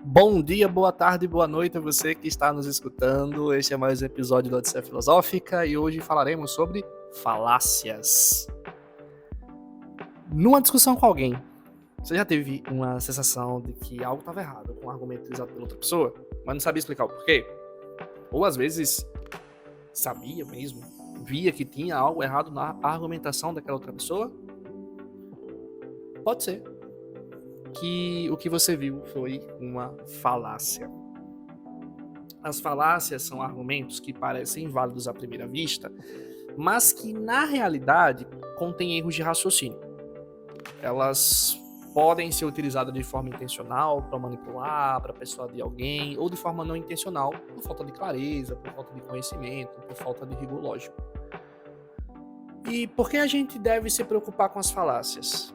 Bom dia, boa tarde, boa noite a você que está nos escutando. Este é mais um episódio da Odisseia Filosófica e hoje falaremos sobre falácias. Numa discussão com alguém, você já teve uma sensação de que algo estava errado com o argumento utilizado pela outra pessoa, mas não sabia explicar o porquê? Ou às vezes sabia mesmo, via que tinha algo errado na argumentação daquela outra pessoa? Pode ser que o que você viu foi uma falácia. As falácias são argumentos que parecem válidos à primeira vista, mas que na realidade contêm erros de raciocínio. Elas podem ser utilizadas de forma intencional para manipular, para persuadir alguém, ou de forma não intencional, por falta de clareza, por falta de conhecimento, por falta de rigor lógico. E por que a gente deve se preocupar com as falácias?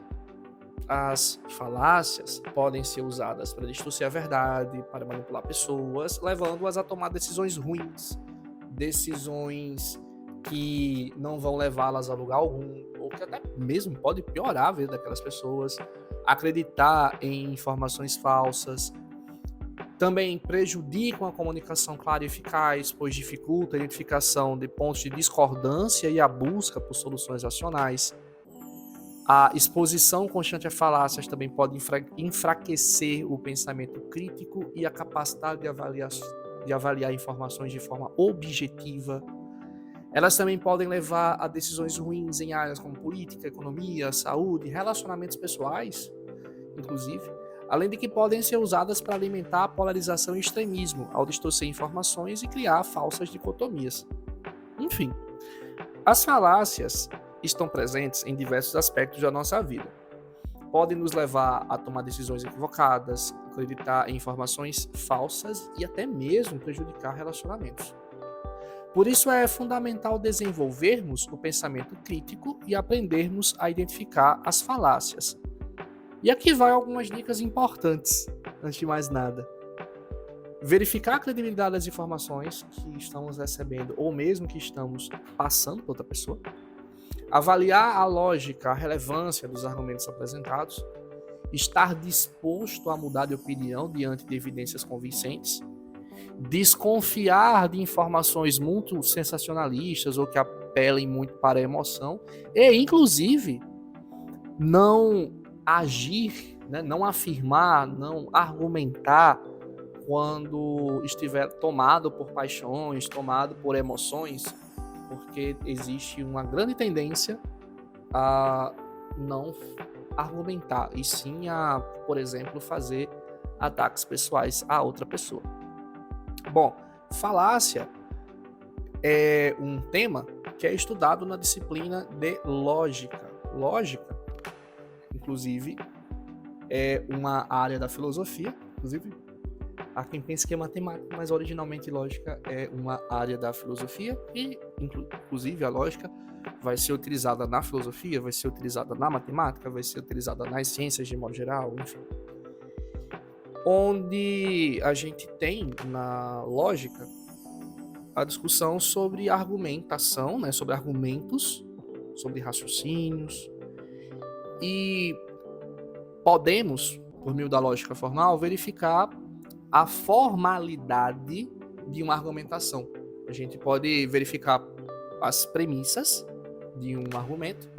As falácias podem ser usadas para distorcer a verdade, para manipular pessoas, levando-as a tomar decisões ruins, decisões que não vão levá-las a lugar algum, ou que até mesmo pode piorar a vida daquelas pessoas, acreditar em informações falsas. Também prejudicam a comunicação clara e eficaz, pois dificulta a identificação de pontos de discordância e a busca por soluções racionais. A exposição constante a falácias também pode enfraquecer o pensamento crítico e a capacidade de avaliar informações de forma objetiva. Elas também podem levar a decisões ruins em áreas como política, economia, saúde, relacionamentos pessoais, inclusive, além de que podem ser usadas para alimentar a polarização e extremismo, ao distorcer informações e criar falsas dicotomias. Enfim, as falácias estão presentes em diversos aspectos da nossa vida. Podem nos levar a tomar decisões equivocadas, acreditar em informações falsas e até mesmo prejudicar relacionamentos. Por isso é fundamental desenvolvermos o pensamento crítico e aprendermos a identificar as falácias. E aqui vai algumas dicas importantes, antes de mais nada. Verificar a credibilidade das informações que estamos recebendo ou mesmo que estamos passando para outra pessoa. Avaliar a lógica, a relevância dos argumentos apresentados, estar disposto a mudar de opinião diante de evidências convincentes, desconfiar de informações muito sensacionalistas ou que apelem muito para a emoção e, inclusive, não agir, não afirmar, não argumentar quando estiver tomado por paixões, tomado por emoções, porque existe uma grande tendência a não argumentar, e sim a, por exemplo, fazer ataques pessoais a outra pessoa. Bom, falácia é um tema que é estudado na disciplina de lógica. Lógica, inclusive, é uma área da filosofia, inclusive, há quem pense que é matemática, mas originalmente lógica é uma área da filosofia e, inclusive, a lógica vai ser utilizada na filosofia, vai ser utilizada na matemática, vai ser utilizada nas ciências de modo geral, enfim. Onde a gente tem, na lógica, a discussão sobre argumentação, sobre argumentos, sobre raciocínios, e podemos, por meio da lógica formal, verificar a formalidade de uma argumentação. A gente pode verificar as premissas de um argumento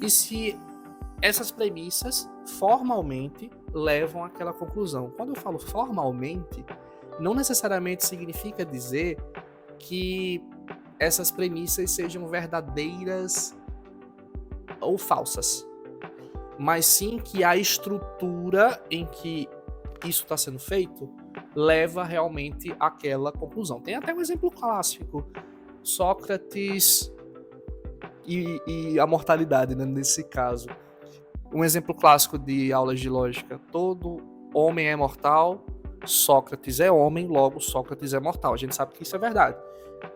e se essas premissas formalmente levam àquela conclusão. Quando eu falo formalmente, não necessariamente significa dizer que essas premissas sejam verdadeiras ou falsas, mas sim que a estrutura em que isso está sendo feito leva realmente àquela conclusão. Tem até um exemplo clássico, Sócrates e a mortalidade, nesse caso. Um exemplo clássico de aulas de lógica: todo homem é mortal, Sócrates é homem, logo Sócrates é mortal. A gente sabe que isso é verdade,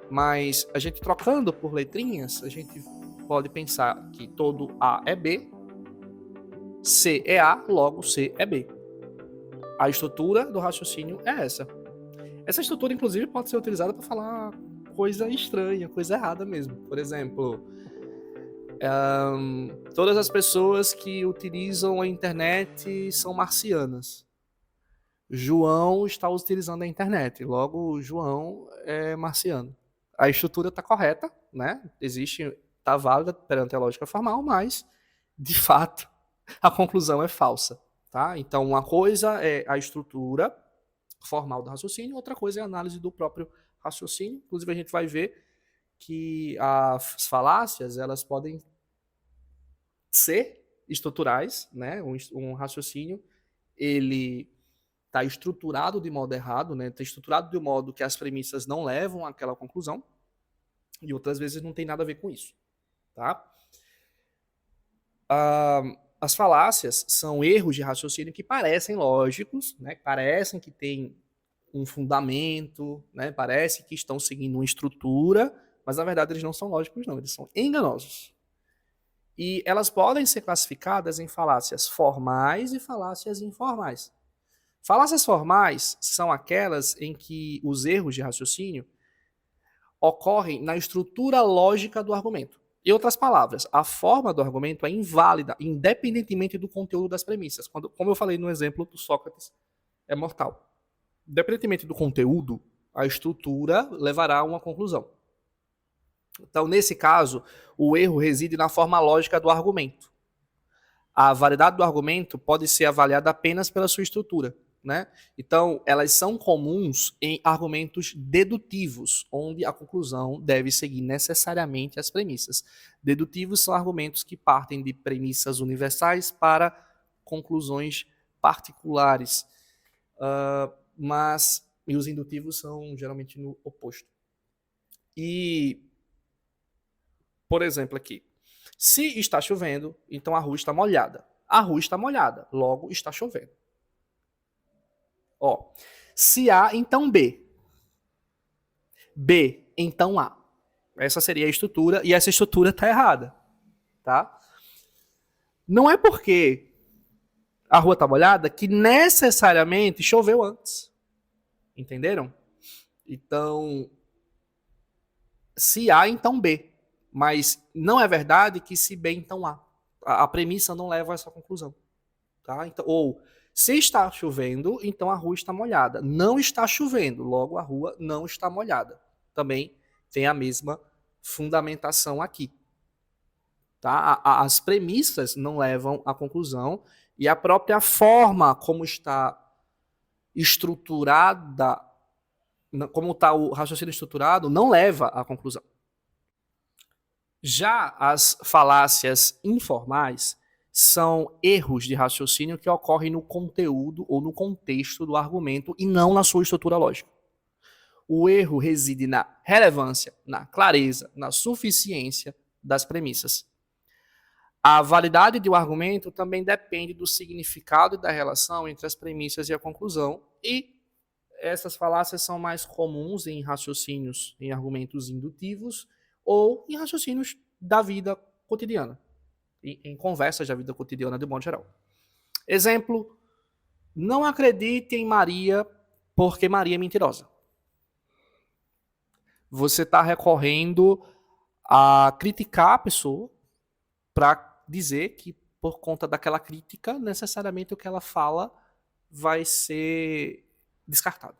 mas a gente trocando por letrinhas, a gente pode pensar que todo A é B, C é A, logo C é B. A estrutura do raciocínio é essa. Essa estrutura, inclusive, pode ser utilizada para falar coisa estranha, coisa errada mesmo. Por exemplo, todas as pessoas que utilizam a internet são marcianas. João está utilizando a internet, logo João é marciano. A estrutura está correta, né? Está válida perante a lógica formal, mas, de fato, a conclusão é falsa. Tá? Então, uma coisa é a estrutura formal do raciocínio, outra coisa é a análise do próprio raciocínio. Inclusive, a gente vai ver que as falácias elas podem ser estruturais, né? Um raciocínio ele está estruturado de modo errado, né? Está estruturado de um modo que as premissas não levam àquela conclusão, e outras vezes não tem nada a ver com isso. Tá? As falácias são erros de raciocínio que parecem lógicos, né? Parecem que têm um fundamento, né? Parece que estão seguindo uma estrutura, mas na verdade eles não são lógicos, não, eles são enganosos. E elas podem ser classificadas em falácias formais e falácias informais. Falácias formais são aquelas em que os erros de raciocínio ocorrem na estrutura lógica do argumento. Em outras palavras, a forma do argumento é inválida, independentemente do conteúdo das premissas. Como eu falei no exemplo do Sócrates, é mortal. Independentemente do conteúdo, a estrutura levará a uma conclusão. Então, nesse caso, o erro reside na forma lógica do argumento. A validade do argumento pode ser avaliada apenas pela sua estrutura. Né? Então, elas são comuns em argumentos dedutivos, onde a conclusão deve seguir necessariamente as premissas. Dedutivos são argumentos que partem de premissas universais para conclusões particulares, e os indutivos são geralmente no oposto. E, por exemplo, aqui, se está chovendo, então a rua está molhada. A rua está molhada, logo está chovendo. Ó, se A, então B. B, então A. Essa seria a estrutura, e essa estrutura está errada. Tá? Não é porque a rua está molhada que necessariamente choveu antes. Entenderam? Então, se A, então B. Mas não é verdade que se B, então A. A premissa não leva a essa conclusão. Tá? Então, ou, se está chovendo, então a rua está molhada. Não está chovendo, logo a rua não está molhada. Também tem a mesma fundamentação aqui. Tá? As premissas não levam à conclusão e a própria forma como está estruturada, como está o raciocínio estruturado, não leva à conclusão. Já as falácias informais são erros de raciocínio que ocorrem no conteúdo ou no contexto do argumento e não na sua estrutura lógica. O erro reside na relevância, na clareza, na suficiência das premissas. A validade de um argumento também depende do significado e da relação entre as premissas e a conclusão, e essas falácias são mais comuns em raciocínios, em argumentos indutivos ou em raciocínios da vida cotidiana, em conversas da vida cotidiana de modo geral. Exemplo, não acredite em Maria porque Maria é mentirosa. Você está recorrendo a criticar a pessoa para dizer que por conta daquela crítica, necessariamente o que ela fala vai ser descartado.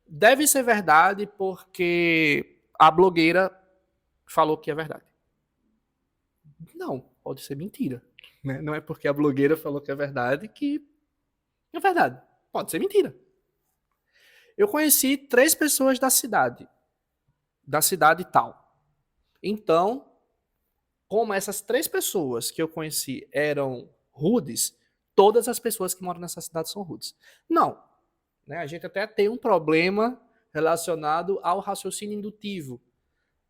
Deve ser verdade porque a blogueira falou que é verdade. Não, pode ser mentira. Né? Não é porque a blogueira falou que é verdade que é verdade. Pode ser mentira. Eu conheci 3 pessoas da cidade tal. Então, como essas 3 pessoas que eu conheci eram rudes, todas as pessoas que moram nessa cidade são rudes. Não. Né? A gente até tem um problema relacionado ao raciocínio indutivo.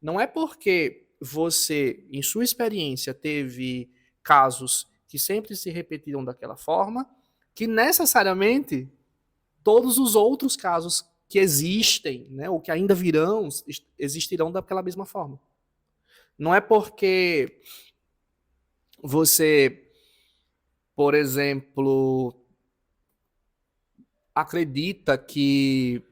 Não é porque você, em sua experiência, teve casos que sempre se repetiram daquela forma, que necessariamente todos os outros casos que existem, né, ou que ainda virão, existirão daquela mesma forma. Não é porque você, por exemplo, acredita que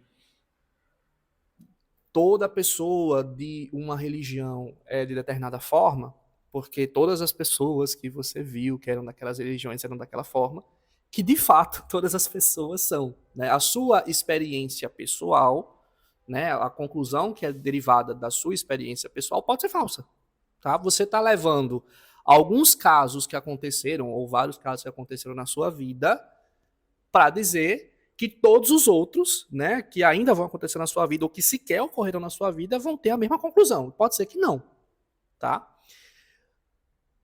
toda pessoa de uma religião é de determinada forma, porque todas as pessoas que você viu que eram daquelas religiões eram daquela forma, que de fato todas as pessoas são, né? A sua experiência pessoal, né, a conclusão que é derivada da sua experiência pessoal pode ser falsa, tá? Você está levando alguns casos que aconteceram ou vários casos que aconteceram na sua vida para dizer que todos os outros, né, que ainda vão acontecer na sua vida ou que sequer ocorreram na sua vida vão ter a mesma conclusão. Pode ser que não, tá?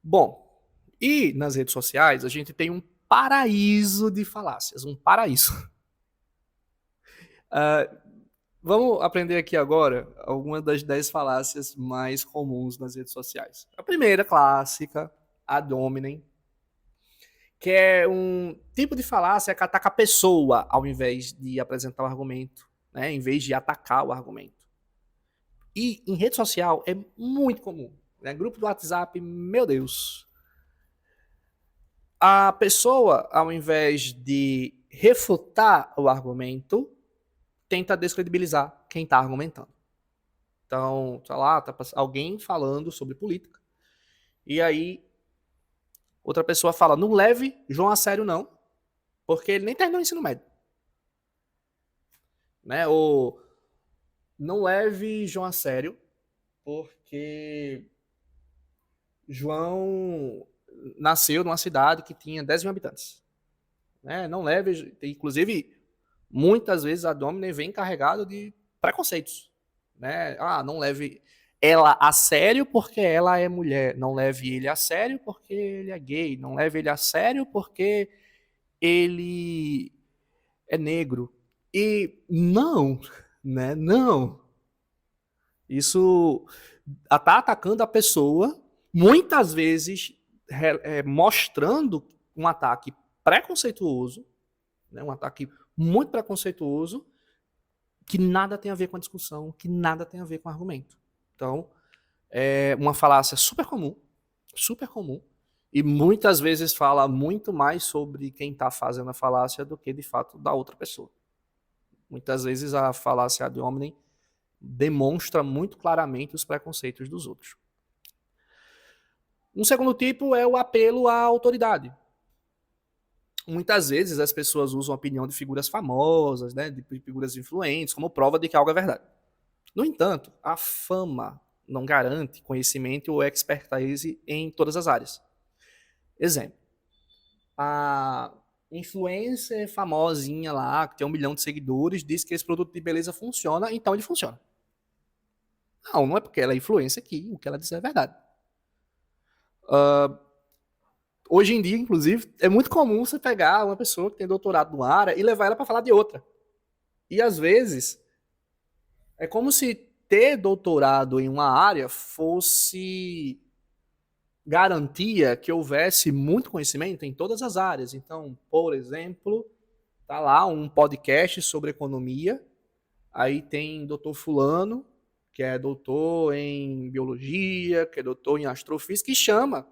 Bom, e nas redes sociais a gente tem um paraíso de falácias, um paraíso. Vamos aprender aqui agora algumas das 10 falácias mais comuns nas redes sociais. A primeira, clássica, ad hominem, que é um tipo de falácia que ataca a pessoa ao invés de apresentar o argumento, né? Em vez de atacar o argumento. E em rede social é muito comum. Né? Grupo do WhatsApp, meu Deus. A pessoa, ao invés de refutar o argumento, tenta descredibilizar quem está argumentando. Então, sei lá, tá alguém falando sobre política. E aí, outra pessoa fala, não leve João a sério não, porque ele nem terminou o ensino médio. Né? Ou não leve João a sério, porque João nasceu numa cidade que tinha 10 mil habitantes. Né? Não leve, inclusive, muitas vezes a Domine vem carregada de preconceitos. Né? Ah, não leve ela a sério porque ela é mulher. Não leve ele a sério porque ele é gay. Não leve ele a sério porque ele é negro. E não, né? Não. Isso está atacando a pessoa, muitas vezes mostrando um ataque preconceituoso, né? Um ataque muito preconceituoso, que nada tem a ver com a discussão, que nada tem a ver com o argumento. Então, é uma falácia super comum, e muitas vezes fala muito mais sobre quem está fazendo a falácia do que, de fato, da outra pessoa. Muitas vezes a falácia ad hominem demonstra muito claramente os preconceitos dos outros. Um segundo tipo é o apelo à autoridade. Muitas vezes as pessoas usam a opinião de figuras famosas, né, de figuras influentes, como prova de que algo é verdade. No entanto, a fama não garante conhecimento ou expertise em todas as áreas. Exemplo, a influencer famosinha lá, que tem 1 milhão de seguidores, diz que esse produto de beleza funciona, então ele funciona. Não, não é porque ela é influência que o que ela diz é verdade. Hoje em dia, inclusive, é muito comum você pegar uma pessoa que tem doutorado numa área e levar ela para falar de outra. E às vezes é como se ter doutorado em uma área fosse garantia que houvesse muito conhecimento em todas as áreas. Então, por exemplo, tá lá um podcast sobre economia, aí tem doutor fulano, que é doutor em biologia, que é doutor em astrofísica, e chama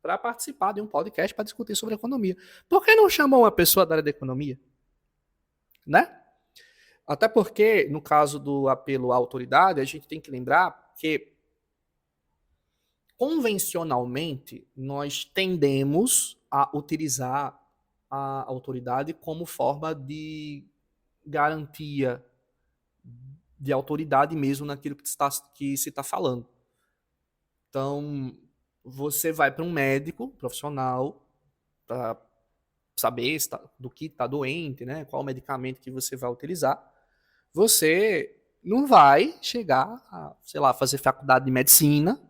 para participar de um podcast para discutir sobre economia. Por que não chamou uma pessoa da área da economia? Né? Até porque, no caso do apelo à autoridade, a gente tem que lembrar que, convencionalmente, nós tendemos a utilizar a autoridade como forma de garantia de autoridade mesmo naquilo que se está falando. Então, você vai para um médico profissional para saber do que está doente, né? Qual o medicamento que você vai utilizar. Você não vai chegar a, sei lá, fazer faculdade de medicina,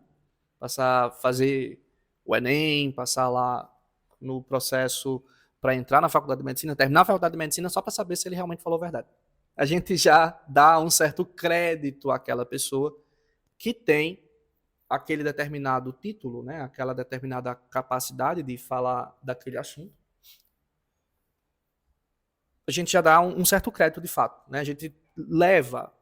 passar a fazer o Enem, passar lá no processo para entrar na faculdade de medicina, terminar a faculdade de medicina só para saber se ele realmente falou a verdade. A gente já dá um certo crédito àquela pessoa que tem aquele determinado título, né, aquela determinada capacidade de falar daquele assunto. A gente já dá um certo crédito de fato. Né? A gente leva,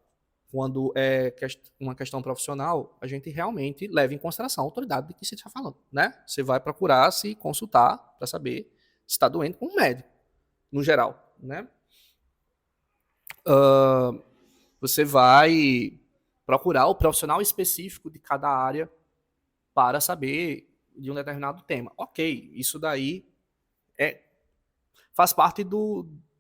quando é uma questão profissional, a gente realmente leva em consideração a autoridade de que você está falando. Né? Você vai procurar se consultar para saber se está doente com um médico, no geral. Né? Você vai procurar o profissional específico de cada área para saber de um determinado tema. Ok, isso daí faz parte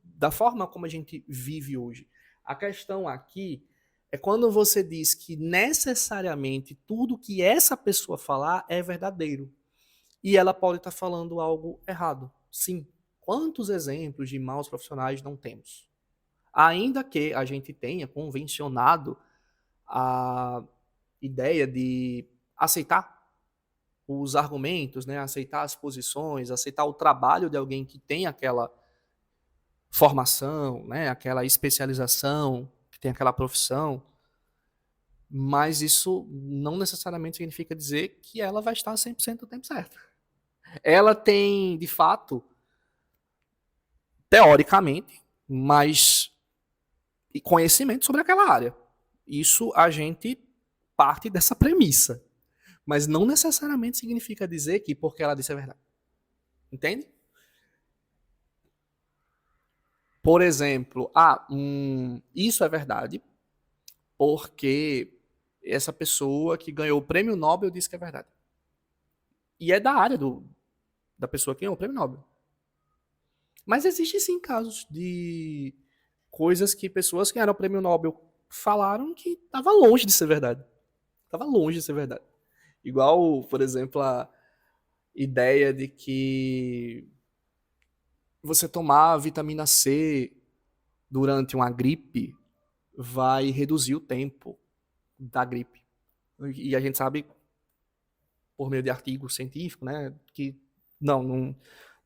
da forma como a gente vive hoje. A questão aqui é quando você diz que necessariamente tudo que essa pessoa falar é verdadeiro. E ela pode estar falando algo errado. Sim. Quantos exemplos de maus profissionais não temos? Ainda que a gente tenha convencionado a ideia de aceitar os argumentos, né, aceitar as posições, aceitar o trabalho de alguém que tem aquela formação, né, aquela especialização, que tem aquela profissão, mas isso não necessariamente significa dizer que ela vai estar 100% do tempo certo. Ela tem, de fato, teoricamente, mais conhecimento sobre aquela área. Isso a gente parte dessa premissa. Mas não necessariamente significa dizer que porque ela disse a verdade. Entende? Por exemplo, isso é verdade porque essa pessoa que ganhou o prêmio Nobel disse que é verdade. E é da área da pessoa que ganhou o prêmio Nobel. Mas existe sim casos de coisas que pessoas que ganharam o prêmio Nobel falaram que estava longe de ser verdade. Estava longe de ser verdade. Igual, por exemplo, a ideia de que você tomar vitamina C durante uma gripe vai reduzir o tempo da gripe. E a gente sabe, por meio de artigo científico, né, que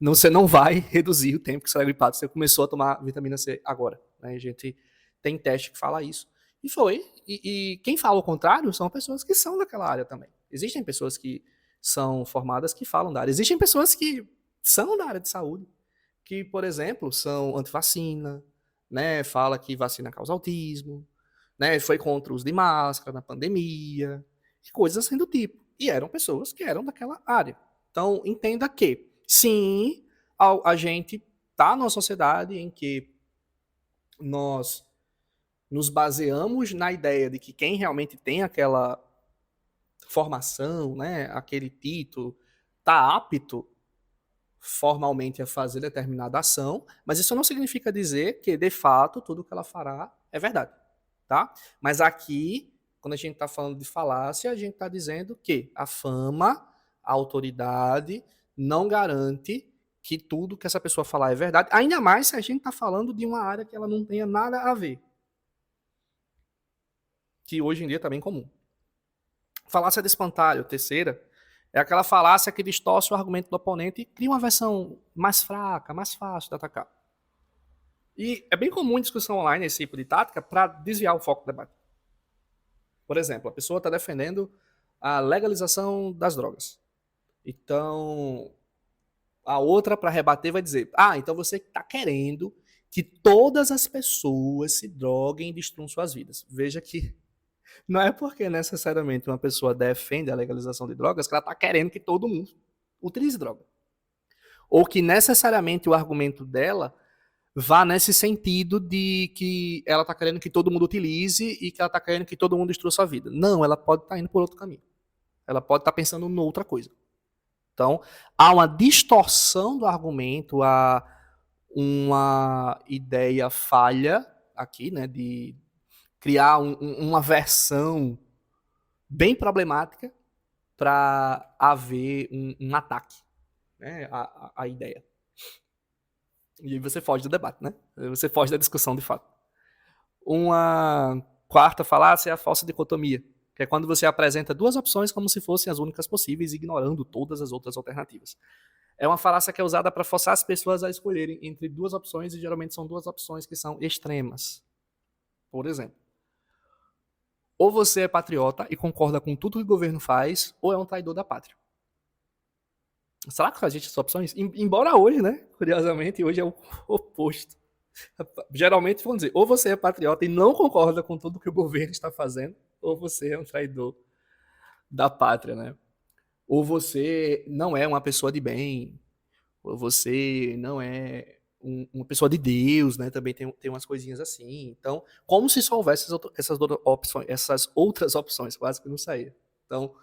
você não vai reduzir o tempo que você está gripado. Você começou a tomar vitamina C agora. Né? A gente tem teste que fala isso. E quem fala o contrário são pessoas que são daquela área também. Existem pessoas que são formadas que falam da área. Existem pessoas que são da área de saúde, que, por exemplo, são antivacina, né? Fala que vacina causa autismo, né? Foi contra o uso de máscara na pandemia, e coisas assim do tipo. E eram pessoas que eram daquela área. Então, entenda que, sim, a gente está numa sociedade em que nós nos baseamos na ideia de que quem realmente tem aquela formação, né, aquele título, está apto formalmente a fazer determinada ação, mas isso não significa dizer que, de fato, tudo que ela fará é verdade, tá? Mas aqui, quando a gente está falando de falácia, a gente está dizendo que a fama, a autoridade, não garante que tudo que essa pessoa falar é verdade, ainda mais se a gente está falando de uma área que ela não tenha nada a ver, que hoje em dia está bem comum. Falácia de espantalho, terceira, é aquela falácia que distorce o argumento do oponente e cria uma versão mais fraca, mais fácil de atacar. E é bem comum em discussão online esse tipo de tática para desviar o foco do debate. Por exemplo, a pessoa está defendendo a legalização das drogas. Então, a outra, para rebater, vai dizer: então você está querendo que todas as pessoas se droguem e destruam suas vidas. Veja que não é porque necessariamente uma pessoa defende a legalização de drogas que ela está querendo que todo mundo utilize droga. Ou que necessariamente o argumento dela vá nesse sentido de que ela está querendo que todo mundo utilize e que ela está querendo que todo mundo destrua sua vida. Não, ela pode estar indo por outro caminho. Ela pode estar pensando em outra coisa. Então, há uma distorção do argumento, há uma ideia falha aqui, né, de criar uma versão bem problemática para haver um ataque, né, à ideia. E aí você foge do debate, né? Você foge da discussão de fato. Uma quarta falácia é a falsa dicotomia, que é quando você apresenta duas opções como se fossem as únicas possíveis, ignorando todas as outras alternativas. É uma falácia que é usada para forçar as pessoas a escolherem entre duas opções, e geralmente são duas opções que são extremas. Por exemplo, ou você é patriota e concorda com tudo que o governo faz, ou é um traidor da pátria. Será que existe essas opções? Embora hoje, né? Curiosamente, hoje é o oposto. Geralmente vão dizer, ou você é patriota e não concorda com tudo que o governo está fazendo, ou você é um traidor da pátria, né? Ou você não é uma pessoa de bem, ou você não é uma pessoa de Deus, né? Também tem umas coisinhas assim. Então, como se só houvesse essas outras opções, quase que não saía. Então,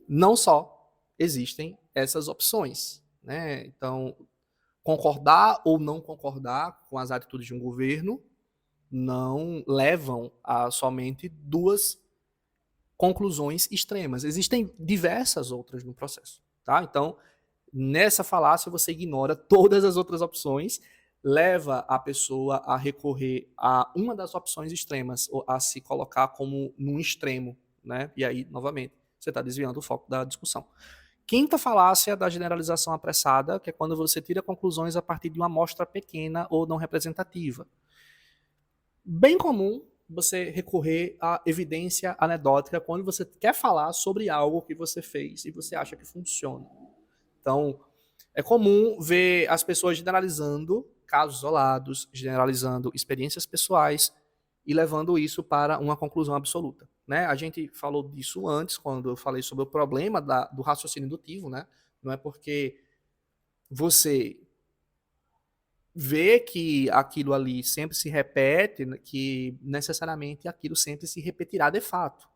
não só existem essas opções, né? Então, concordar ou não concordar com as atitudes de um governo não levam a somente duas conclusões extremas. Existem diversas outras no processo, tá? Então, nessa falácia você ignora todas as outras opções, leva a pessoa a recorrer a uma das opções extremas, ou a se colocar como num extremo, né? E aí, novamente, você está desviando o foco da discussão. Quinta falácia da generalização apressada, que é quando você tira conclusões a partir de uma amostra pequena ou não representativa. Bem comum você recorrer à evidência anedótica quando você quer falar sobre algo que você fez e você acha que funciona. Então, é comum ver as pessoas generalizando casos isolados, generalizando experiências pessoais e levando isso para uma conclusão absoluta. Né? A gente falou disso antes, quando eu falei sobre o problema do raciocínio indutivo. Né? Não é porque você vê que aquilo ali sempre se repete, que necessariamente aquilo sempre se repetirá de fato.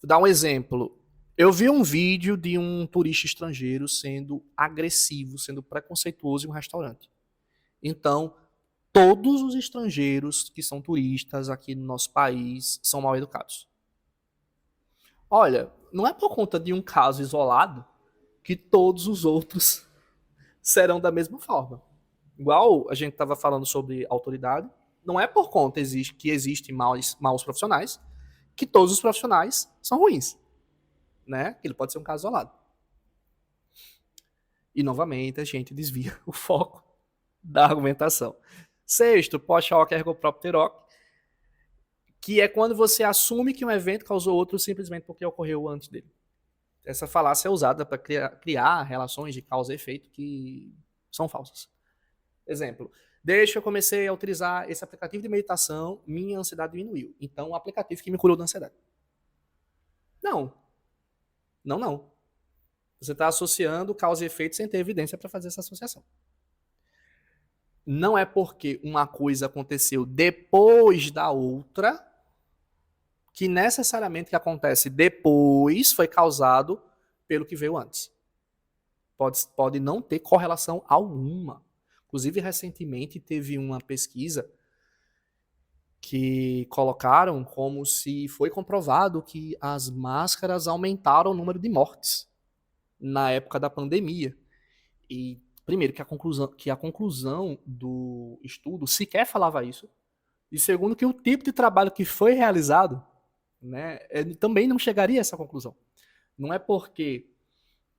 Vou dar um exemplo. Eu vi um vídeo de um turista estrangeiro sendo agressivo, sendo preconceituoso em um restaurante. Então, todos os estrangeiros que são turistas aqui no nosso país são mal educados. Olha, não é por conta de um caso isolado que todos os outros serão da mesma forma. Igual a gente estava falando sobre autoridade, não é por conta que existem maus profissionais que todos os profissionais são ruins. Né? Ele pode ser um caso isolado. E, novamente, a gente desvia o foco da argumentação. Sexto, post-hoc ergo propter-hoc, que é quando você assume que um evento causou outro simplesmente porque ocorreu antes dele. Essa falácia é usada para criar relações de causa e efeito que são falsas. Exemplo, desde que eu comecei a utilizar esse aplicativo de meditação, minha ansiedade diminuiu. Então, o aplicativo que me curou da ansiedade. Não. Não. Você está associando causa e efeito sem ter evidência para fazer essa associação. Não é porque uma coisa aconteceu depois da outra que necessariamente o que acontece depois foi causado pelo que veio antes. Pode não ter correlação alguma. Inclusive, recentemente teve uma pesquisa que colocaram como se foi comprovado que as máscaras aumentaram o número de mortes na época da pandemia. E, primeiro, que a conclusão do estudo sequer falava isso. E, segundo, que o tipo de trabalho que foi realizado, né, também não chegaria a essa conclusão. Não é porque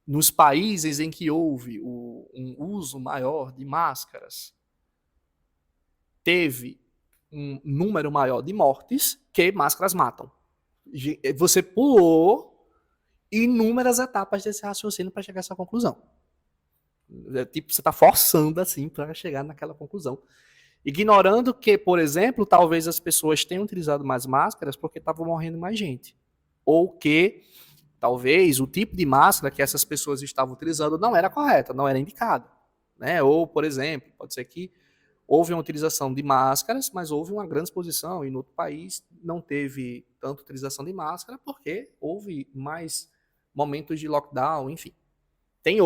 nos países em que houve um uso maior de máscaras, teve um número maior de mortes que máscaras matam. Você pulou inúmeras etapas desse raciocínio para chegar a essa conclusão. Tipo, você está forçando assim para chegar naquela conclusão. Ignorando que, por exemplo, talvez as pessoas tenham utilizado mais máscaras porque estavam morrendo mais gente. Ou que talvez o tipo de máscara que essas pessoas estavam utilizando não era correta, não era indicada. Né? Ou, por exemplo, pode ser que houve uma utilização de máscaras, mas houve uma grande exposição e no outro país não teve tanta utilização de máscara porque houve mais momentos de lockdown, enfim. Tem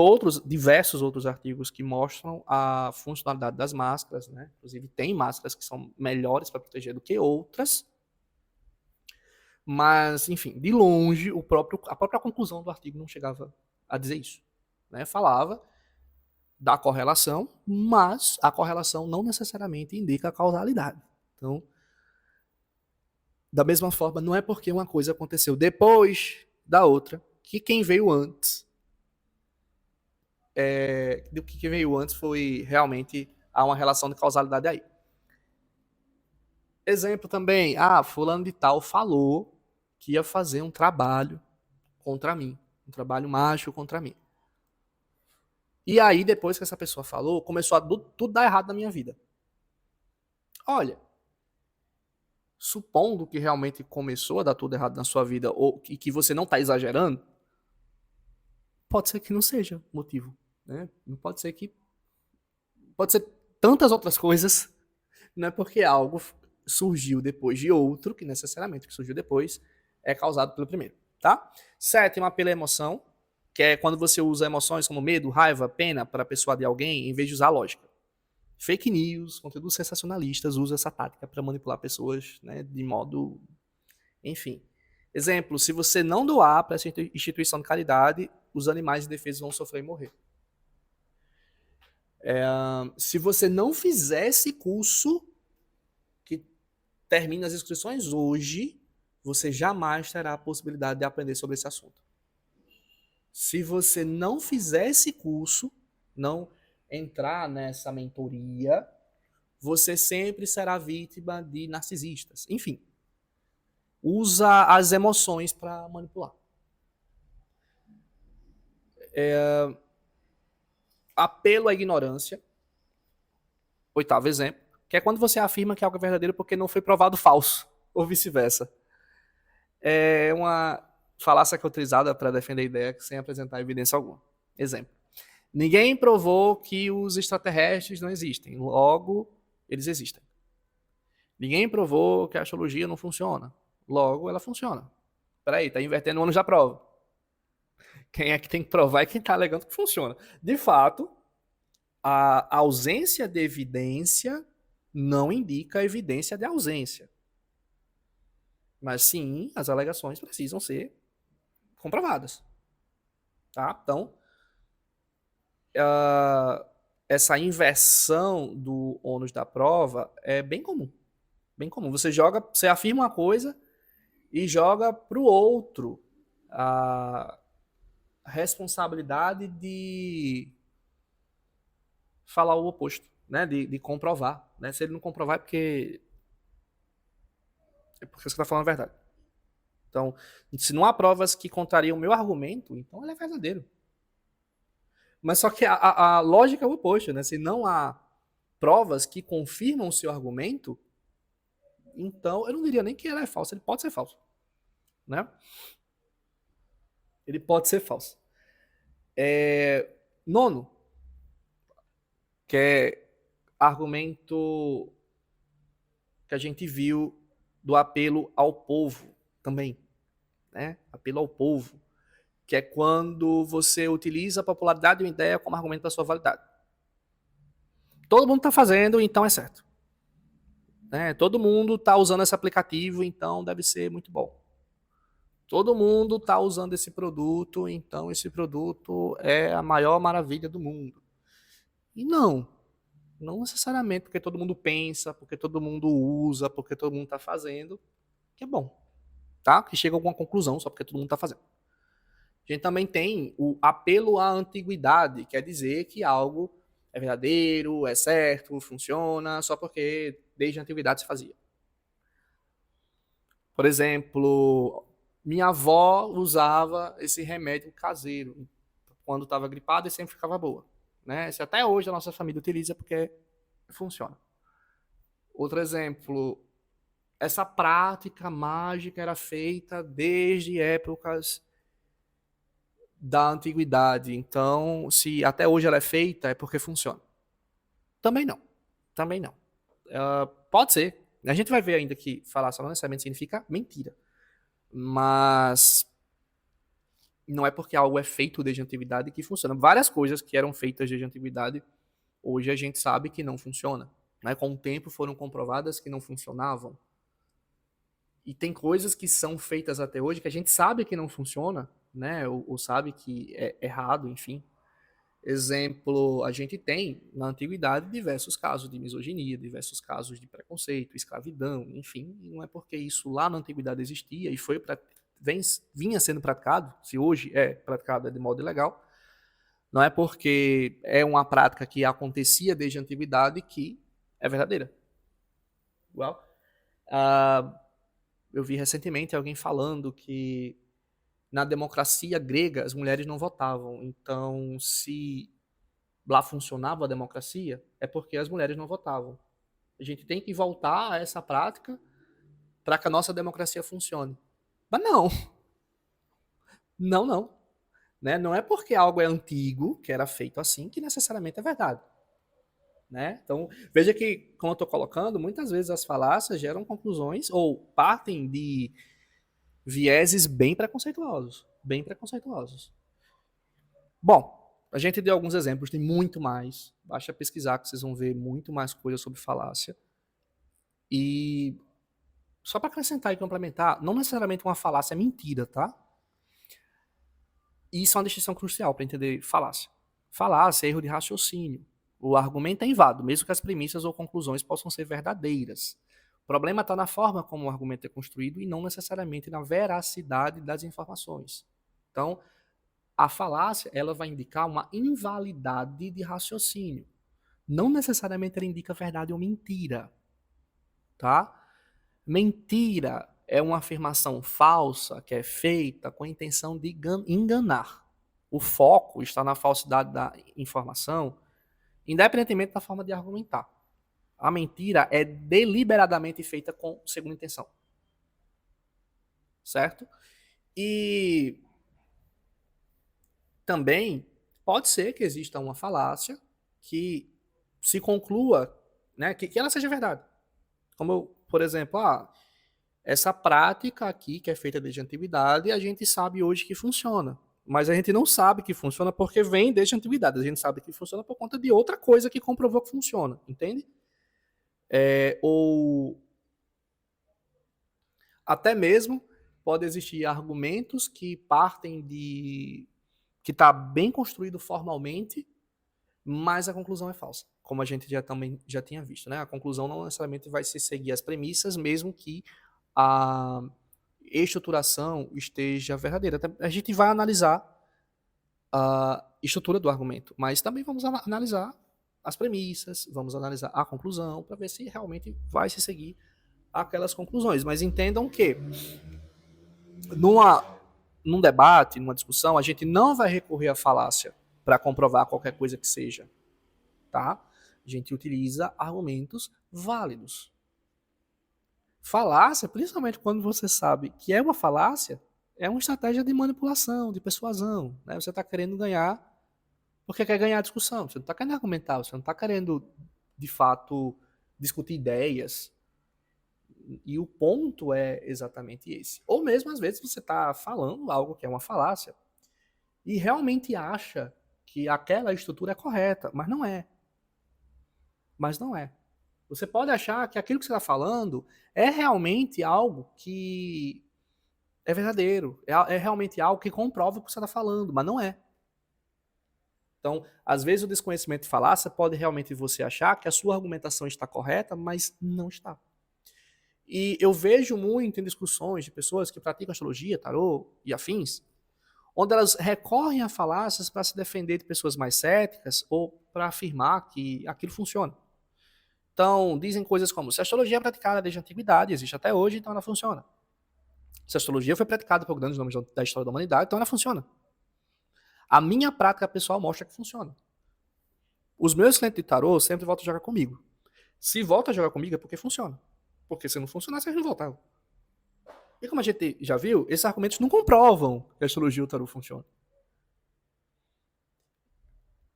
diversos outros artigos que mostram a funcionalidade das máscaras, né? Inclusive tem máscaras que são melhores para proteger do que outras. Mas, enfim, de longe, a própria conclusão do artigo não chegava a dizer isso. Né? Falava da correlação, mas a correlação não necessariamente indica a causalidade. Então, da mesma forma, não é porque uma coisa aconteceu depois da outra que quem veio antes do que veio antes foi realmente há uma relação de causalidade aí. Exemplo também, fulano de tal falou que ia fazer um trabalho contra mim, um trabalho mágico contra mim. E aí, depois que essa pessoa falou, começou a tudo dar errado na minha vida. Olha, supondo que realmente começou a dar tudo errado na sua vida ou que você não está exagerando, pode ser que não seja motivo. Né? Não pode ser que... Pode ser tantas outras coisas, não é porque algo surgiu depois de outro, que necessariamente o que surgiu depois é causado pelo primeiro. Tá? Sétima, pela emoção, que é quando você usa emoções como medo, raiva, pena para persuadir alguém, em vez de usar a lógica. Fake news, conteúdos sensacionalistas usam essa tática para manipular pessoas, né, de modo... Enfim. Exemplo, se você não doar para essa instituição de caridade, os animais indefesos vão sofrer e morrer. Se você não fizer esse curso, que termina as inscrições hoje, você jamais terá a possibilidade de aprender sobre esse assunto. Se você não fizer esse curso, não entrar nessa mentoria, você sempre será vítima de narcisistas. Enfim, usa as emoções para manipular. Apelo à ignorância. 8º exemplo, que é quando você afirma que algo é verdadeiro porque não foi provado falso, ou vice-versa. É uma falácia que é utilizada para defender a ideia sem apresentar evidência alguma. Exemplo. Ninguém provou que os extraterrestres não existem, logo, eles existem. Ninguém provou que a astrologia não funciona, logo, ela funciona. Peraí, tá invertendo o ônus da prova. Quem é que tem que provar é quem está alegando que funciona. De fato, a ausência de evidência não indica evidência de ausência. Mas sim, as alegações precisam ser comprovadas. Tá? Então, essa inversão do ônus da prova é bem comum. Bem comum. Você afirma uma coisa e joga para o outro a responsabilidade de falar o oposto, né? De comprovar. Né? Se ele não comprovar é porque você está falando a verdade. Então, se não há provas que contrariam o meu argumento, então ele é verdadeiro. Mas só que a lógica é o oposto, né? Se não há provas que confirmam o seu argumento, então eu não diria nem que ele é falso, ele pode ser falso. Né? Ele pode ser falso. Nono, que é argumento que a gente viu do apelo ao povo também. Né? Apelo ao povo, que é quando você utiliza a popularidade de uma ideia como argumento da sua validade. Todo mundo está fazendo, então é certo. Né? Todo mundo está usando esse aplicativo, então deve ser muito bom. Todo mundo está usando esse produto, então esse produto é a maior maravilha do mundo. E não necessariamente porque todo mundo pensa, porque todo mundo usa, porque todo mundo está fazendo, que é bom. Tá? Que chega a alguma conclusão só porque todo mundo está fazendo. A gente também tem o apelo à antiguidade, quer dizer que algo é verdadeiro, é certo, funciona, só porque desde a antiguidade se fazia. Por exemplo, minha avó usava esse remédio caseiro quando estava gripada e sempre ficava boa. Né? Esse até hoje a nossa família utiliza porque funciona. Outro exemplo, essa prática mágica era feita desde épocas da antiguidade. Então, se até hoje ela é feita, é porque funciona. Também não. Também não. Pode ser. A gente vai ver ainda que falácia não necessariamente significa mentira. Mas não é porque algo é feito desde a antiguidade que funciona. Várias coisas que eram feitas desde a antiguidade, hoje a gente sabe que não funciona. Né? Com o tempo foram comprovadas que não funcionavam. E tem coisas que são feitas até hoje que a gente sabe que não funciona, né? Ou sabe que é errado, enfim. Exemplo, a gente tem na antiguidade diversos casos de misoginia, diversos casos de preconceito, escravidão, enfim. E não é porque isso lá na antiguidade existia e vinha sendo praticado, se hoje é praticado de modo ilegal, não é porque é uma prática que acontecia desde a antiguidade que é verdadeira. Well, eu vi recentemente alguém falando que na democracia grega as mulheres não votavam. Então, se lá funcionava a democracia, é porque as mulheres não votavam. A gente tem que voltar a essa prática para que a nossa democracia funcione. Mas não. Não. Né? Não é porque algo é antigo, que era feito assim, que necessariamente é verdade. Né? Então, veja que, como eu estou colocando, muitas vezes as falácias geram conclusões ou partem de vieses bem preconceituosos. Bem preconceituosos. Bom, a gente deu alguns exemplos, tem muito mais. Basta pesquisar que vocês vão ver muito mais coisas sobre falácia. E só para acrescentar e complementar, não necessariamente uma falácia é mentira, tá? Isso é uma distinção crucial para entender falácia. Falácia é erro de raciocínio. O argumento é inválido, mesmo que as premissas ou conclusões possam ser verdadeiras. O problema está na forma como o argumento é construído e não necessariamente na veracidade das informações. Então, a falácia ela vai indicar uma invalidade de raciocínio. Não necessariamente ela indica verdade ou mentira, tá? Mentira é uma afirmação falsa que é feita com a intenção de enganar. O foco está na falsidade da informação, independentemente da forma de argumentar. A mentira é deliberadamente feita com segunda intenção. Certo? E também pode ser que exista uma falácia que se conclua, né, que ela seja verdade. Como, por exemplo, essa prática aqui, que é feita desde a antiguidade, a gente sabe hoje que funciona. Mas a gente não sabe que funciona porque vem desde a antiguidade. A gente sabe que funciona por conta de outra coisa que comprovou que funciona. Entende? Ou até mesmo pode existir argumentos que partem de que está bem construído formalmente, mas a conclusão é falsa, como a gente também já tinha visto, né? A conclusão não necessariamente vai se seguir as premissas, mesmo que a estruturação esteja verdadeira. A gente vai analisar a estrutura do argumento, mas também vamos analisar as premissas, vamos analisar a conclusão, para ver se realmente vai se seguir aquelas conclusões. Mas entendam que num debate, numa discussão, a gente não vai recorrer à falácia para comprovar qualquer coisa que seja, tá? A gente utiliza argumentos válidos. Falácia, principalmente quando você sabe que é uma falácia, é uma estratégia de manipulação, de persuasão, né? Você está querendo ganhar porque quer ganhar a discussão, você não está querendo argumentar, você não está querendo, de fato, discutir ideias. E o ponto é exatamente esse. Ou mesmo, às vezes, você está falando algo que é uma falácia e realmente acha que aquela estrutura é correta, mas não é. Mas não é. Você pode achar que aquilo que você está falando é realmente algo que é verdadeiro, é realmente algo que comprova o que você está falando, mas não é. Então, às vezes o desconhecimento de falácia pode realmente você achar que a sua argumentação está correta, mas não está. E eu vejo muito em discussões de pessoas que praticam astrologia, tarô e afins, onde elas recorrem a falácias para se defender de pessoas mais céticas ou para afirmar que aquilo funciona. Então, dizem coisas como, se a astrologia é praticada desde a antiguidade, existe até hoje, então ela funciona. Se a astrologia foi praticada por grandes nomes da história da humanidade, então ela funciona. A minha prática pessoal mostra que funciona. Os meus clientes de tarô sempre voltam a jogar comigo. Se volta a jogar comigo é porque funciona. Porque se não funcionasse, eles não voltavam. E como a gente já viu, esses argumentos não comprovam que a astrologia e o tarô funcionam.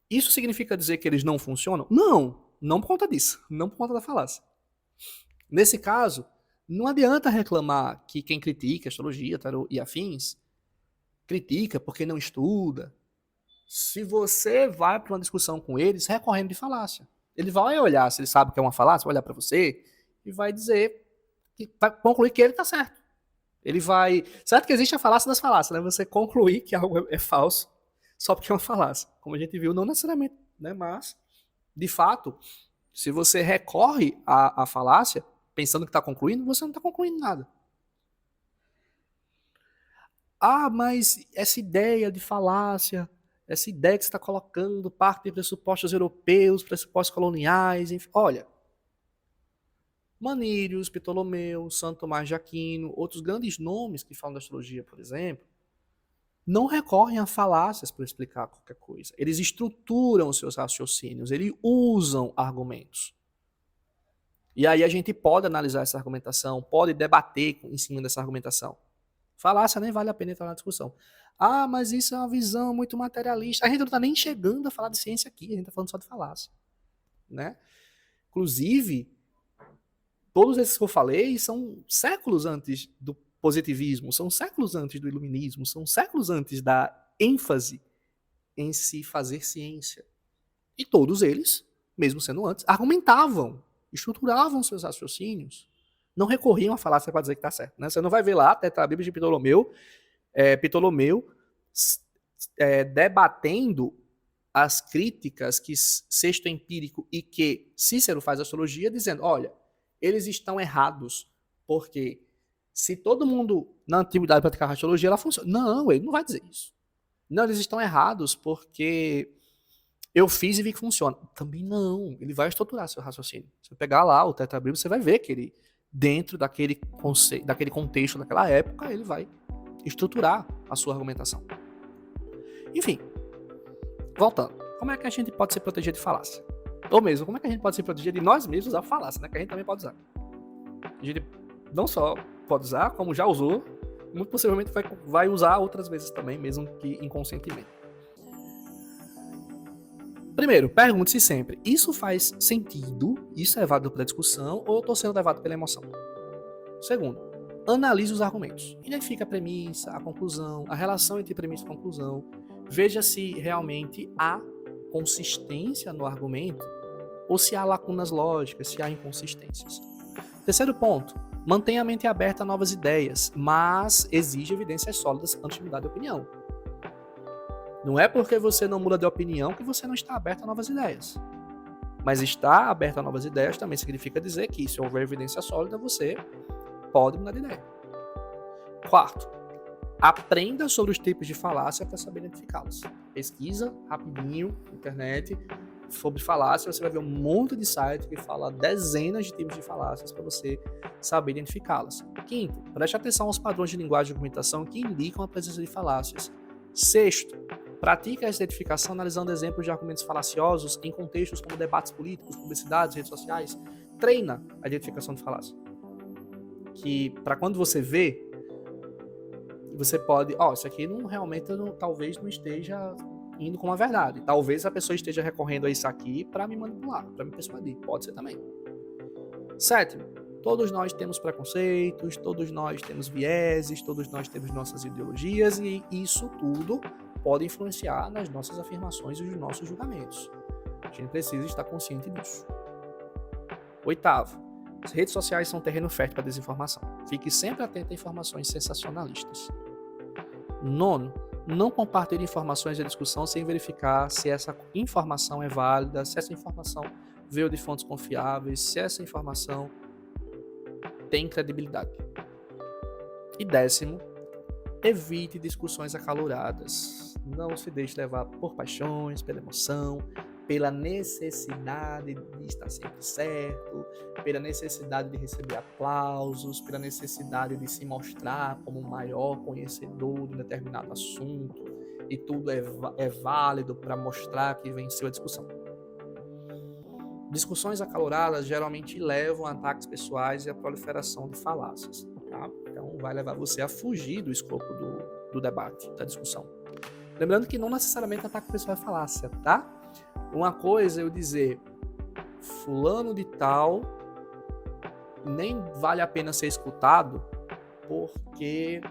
Isso significa dizer que eles não funcionam? Não, não por conta disso, não por conta da falácia. Nesse caso, não adianta reclamar que quem critica astrologia, tarô e afins, critica porque não estuda. Se você vai para uma discussão com eles recorrendo de falácia, ele vai olhar, se ele sabe que é uma falácia, vai olhar para você e vai dizer, vai concluir que ele está certo. Ele vai... Certo que existe a falácia das falácias, né? Você concluir que algo é falso só porque é uma falácia. Como a gente viu, não necessariamente, né? Mas, de fato, se você recorre à falácia, pensando que está concluindo, você não está concluindo nada. Mas essa ideia de falácia, essa ideia que você está colocando, parte de pressupostos europeus, pressupostos coloniais, enfim. Olha, Manírios, Ptolomeu, Santo Tomás de Aquino, outros grandes nomes que falam da astrologia, por exemplo, não recorrem a falácias para explicar qualquer coisa. Eles estruturam seus raciocínios, eles usam argumentos. E aí a gente pode analisar essa argumentação, pode debater em cima dessa argumentação. Falácia nem vale a pena entrar na discussão. Mas isso é uma visão muito materialista. A gente não está nem chegando a falar de ciência aqui, a gente está falando só de falácia. Né? Inclusive, todos esses que eu falei são séculos antes do positivismo, são séculos antes do iluminismo, são séculos antes da ênfase em se fazer ciência. E todos eles, mesmo sendo antes, argumentavam, estruturavam seus raciocínios, não recorriam à falácia para dizer que está certo. Né? Você não vai ver lá, Tetrabíblia de Ptolomeu, debatendo as críticas que Sexto Empírico e que Cícero faz a astrologia, dizendo, olha, eles estão errados, porque se todo mundo na antiguidade praticava astrologia, ela funciona. Não, ele não vai dizer isso. Não, eles estão errados porque eu fiz e vi que funciona. Também não, ele vai estruturar seu raciocínio. Se você pegar lá o Tetrabíblia, você vai ver que ele, dentro daquele contexto daquela época, ele vai estruturar a sua argumentação. Enfim, voltando, como é que a gente pode se proteger de falácia? Ou mesmo, como é que a gente pode se proteger de nós mesmos da falácia, né? Que a gente também pode usar. A gente não só pode usar, como já usou, muito possivelmente vai usar outras vezes também, mesmo que inconscientemente. Primeiro, pergunte-se sempre, isso faz sentido? Isso é válido para a discussão ou eu estou sendo levado pela emoção? Segundo, analise os argumentos. Identifique a premissa, a conclusão, a relação entre premissa e conclusão. Veja se realmente há consistência no argumento ou se há lacunas lógicas, se há inconsistências. Terceiro ponto, mantenha a mente aberta a novas ideias, mas exige evidências sólidas antes de mudar de opinião. Não é porque você não muda de opinião que você não está aberto a novas ideias. Mas estar aberto a novas ideias também significa dizer que, se houver evidência sólida, você pode mudar de ideia. Quarto, aprenda sobre os tipos de falácia para saber identificá-las. Pesquisa rapidinho na internet sobre falácia, você vai ver um monte de site que fala dezenas de tipos de falácias para você saber identificá-las. Quinto, preste atenção aos padrões de linguagem e argumentação que indicam a presença de falácias. Sexto, pratique essa identificação analisando exemplos de argumentos falaciosos em contextos como debates políticos, publicidades, redes sociais. Treina a identificação de falácia. Que para quando você vê, você pode, isso aqui talvez não esteja indo com a verdade. Talvez a pessoa esteja recorrendo a isso aqui para me manipular, para me persuadir. Pode ser também. Sétimo, todos nós temos preconceitos, todos nós temos vieses, todos nós temos nossas ideologias e isso tudo pode influenciar nas nossas afirmações e nos nossos julgamentos. A gente precisa estar consciente disso. Oitavo, as redes sociais são um terreno fértil para desinformação. Fique sempre atento a informações sensacionalistas. Nono, não compartilhe informações da discussão sem verificar se essa informação é válida, se essa informação veio de fontes confiáveis, se essa informação tem credibilidade. E décimo, evite discussões acaloradas. Não se deixe levar por paixões, pela emoção, pela necessidade de estar sempre certo, pela necessidade de receber aplausos, pela necessidade de se mostrar como o maior conhecedor de um determinado assunto, e tudo é válido para mostrar que venceu a discussão. Discussões acaloradas geralmente levam a ataques pessoais e a proliferação de falácias. Tá? Então vai levar você a fugir do escopo do debate, da discussão. Lembrando que não necessariamente ataque pessoal é falácia, tá? Uma coisa é eu dizer, fulano de tal nem vale a pena ser escutado porque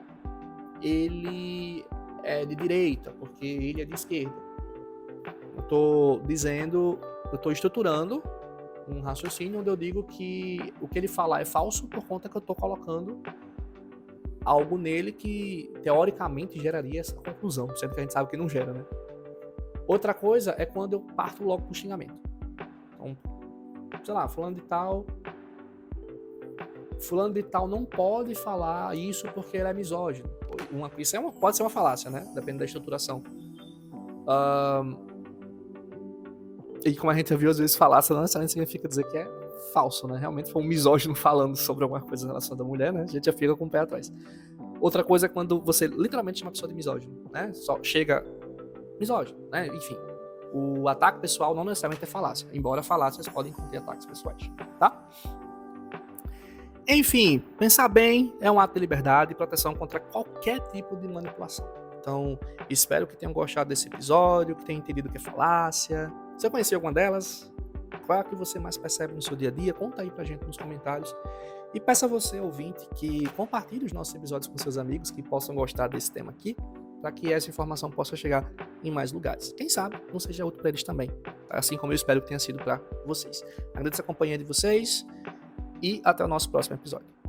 ele é de direita, porque ele é de esquerda. Eu estou estruturando um raciocínio onde eu digo que o que ele falar é falso por conta que eu estou colocando algo nele que teoricamente geraria essa conclusão, sendo que a gente sabe que não gera, né? Outra coisa é quando eu parto logo pro xingamento. Então, sei lá, fulano de tal não pode falar isso porque ele é misógino. Isso pode ser uma falácia, né? Depende da estruturação. E como a gente viu, às vezes falácia não necessariamente significa dizer que é falso, né? Realmente foi um misógino falando sobre alguma coisa em relação à mulher, né? A gente já fica com o pé atrás. Outra coisa é quando você literalmente chama a pessoa de misógino, né? Só chega misógino, né? Enfim, o ataque pessoal não necessariamente é falácia, embora falácias podem conter ataques pessoais, tá? Enfim, pensar bem é um ato de liberdade e proteção contra qualquer tipo de manipulação. Então, espero que tenham gostado desse episódio, que tenham entendido o que é falácia. Você conhecia alguma delas? Qual é a que você mais percebe no seu dia a dia? Conta aí pra gente nos comentários. E peço a você, ouvinte, que compartilhe os nossos episódios com seus amigos que possam gostar desse tema aqui. para que essa informação possa chegar em mais lugares. Quem sabe não seja útil para eles também, assim como eu espero que tenha sido para vocês. Agradeço a companhia de vocês e até o nosso próximo episódio.